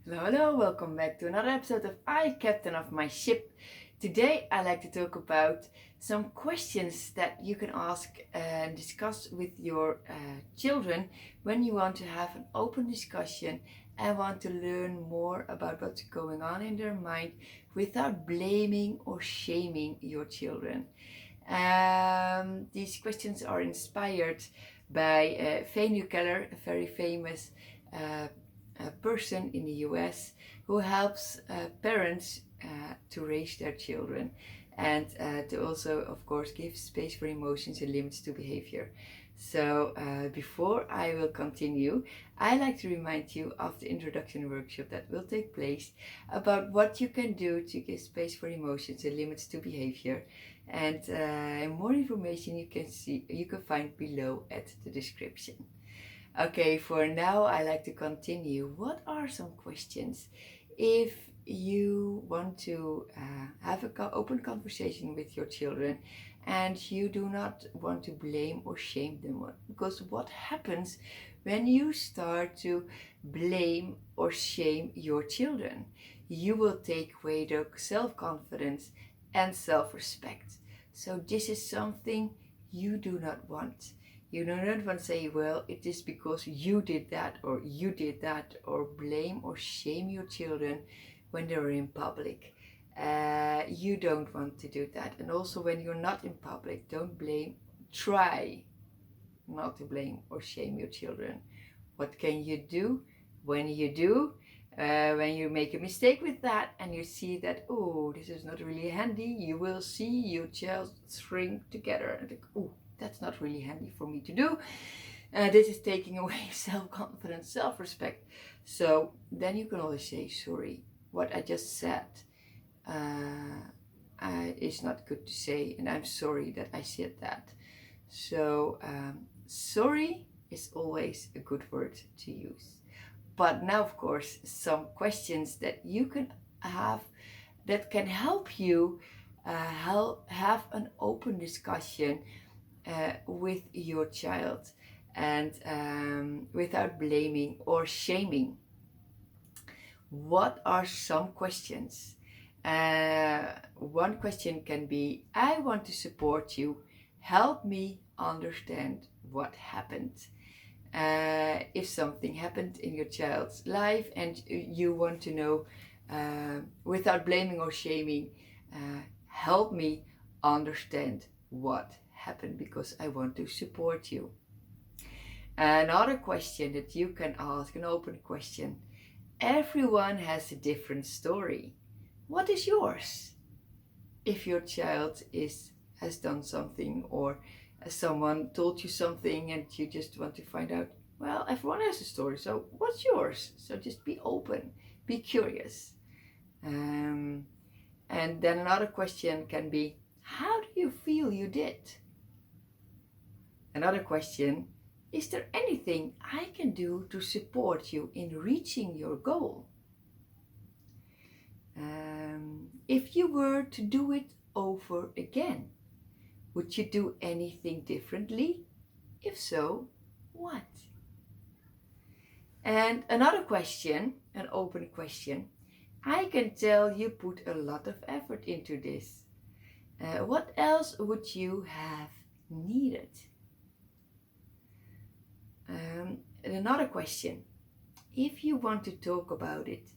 Hello, welcome back to another episode of I, Captain of My Ship. Today I like to talk about some questions that you can ask and discuss with your children when you want to have an open discussion and want to learn more about what's going on in their mind without blaming or shaming your children. These questions are inspired by Venu Keller, a very famous person in the US who helps parents to raise their children and to also, of course, give space for emotions and limits to behavior. So before I will continue, I like to remind you of the introduction workshop that will take place about what you can do to give space for emotions and limits to behavior. And more information you can find below at the description. Okay, for now I like to continue. What are some questions if you want to have an open conversation with your children and you do not want to blame or shame them? Because what happens when you start to blame or shame your children? You will take away their self-confidence and self-respect. So this is something you do not want. You do not want to say, well, it is because you did that, or blame or shame your children when they're in public. You don't want to do that. And also when you're not in public, don't blame, try not to blame or shame your children. What can you do when you do? When you make a mistake with that and you see that, oh, this is not really handy, you will see your child shrink together and think, oh, that's not really handy for me to do. This is taking away self-confidence, self-respect. So then you can always say, sorry, what I just said is not good to say, and I'm sorry that I said that. So sorry is always a good word to use. But now, of course, some questions that you can have that can help you have an open discussion with your child and without blaming or shaming. What are some questions? One question can be, I want to support you. Help me understand what happened. If something happened in your child's life and you want to know without blaming or shaming, help me understand what happened because I want to support you. Another question that you can ask, an open question. Everyone has a different story. What is yours? If your child has done something or someone told you something and you just want to find out, well, everyone has a story, so what's yours? So just be open, be curious. And then another question can be, how do you feel you did? Another question, is there anything I can do to support you in reaching your goal? If you were to do it over again, would you do anything differently? If so, what? And another question, an open question, I can tell you put a lot of effort into this. What else would you have needed? And another question, if you want to talk about it,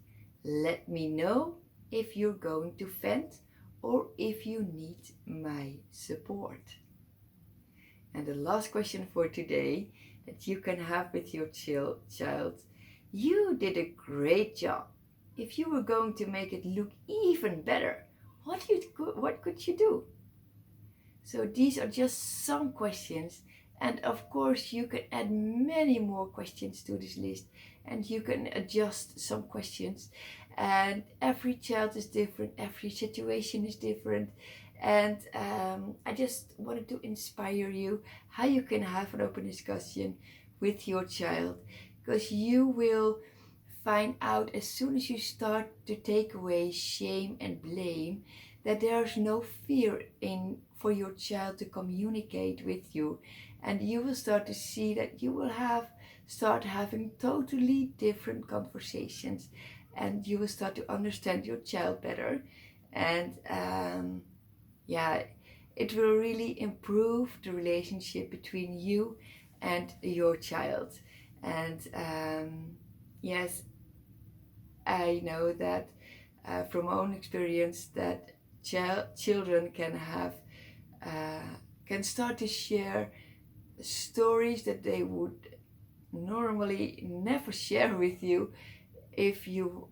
let me know if you're going to vent or if you need my support. And the last question for today that you can have with your child, you did a great job. If you were going to make it look even better, what could you do? So these are just some questions, and of course you can add many more questions to this list and you can adjust some questions, and every child is different, every situation is different, and I just wanted to inspire you how you can have an open discussion with your child, because you will find out as soon as you start to take away shame and blame that there's no fear for your child to communicate with you, and you will start to see that you will start having totally different conversations, and you will start to understand your child better. And yeah, it will really improve the relationship between you and your child. And yes, I know that from own experience that children can have can start to share stories that they would normally never share with you if you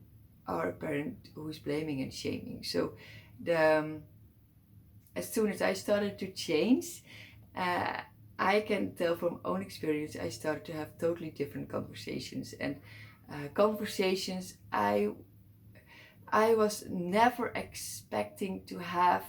are a parent who is blaming and shaming. So the as soon as I started to change, uh, I can tell from own experience, I started to have totally different conversations, and conversations I was never expecting to have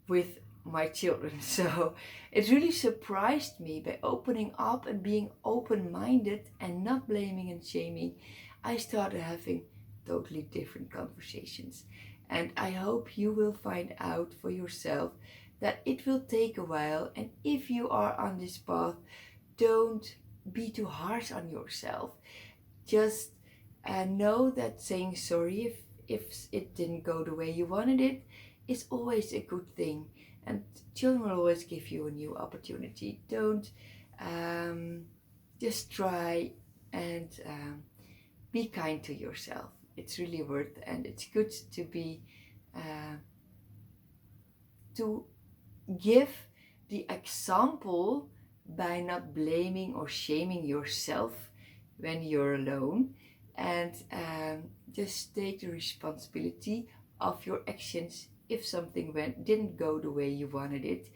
with my children. So it really surprised me by opening up and being open-minded and not blaming and shaming. I started having totally different conversations. And I hope you will find out for yourself that it will take a while. And if you are on this path, don't be too harsh on yourself. Just know that saying sorry if it didn't go the way you wanted it is always a good thing, and children will always give you a new opportunity. Don't just try and be kind to yourself. It's really worth, and it's good to be to give the example by not blaming or shaming yourself when you're alone, and just take the responsibility of your actions. If something didn't go the way you wanted it,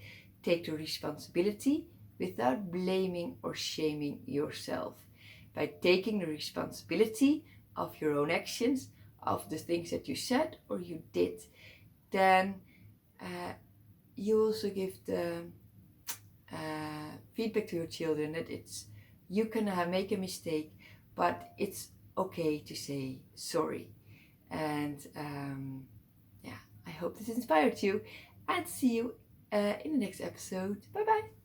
take the responsibility without blaming or shaming yourself. By taking the responsibility of your own actions, of the things that you said or you did, then you also give the feedback to your children that you can make a mistake, but it's okay to say sorry. And yeah, I hope this inspired you, and see you in the next episode. Bye bye.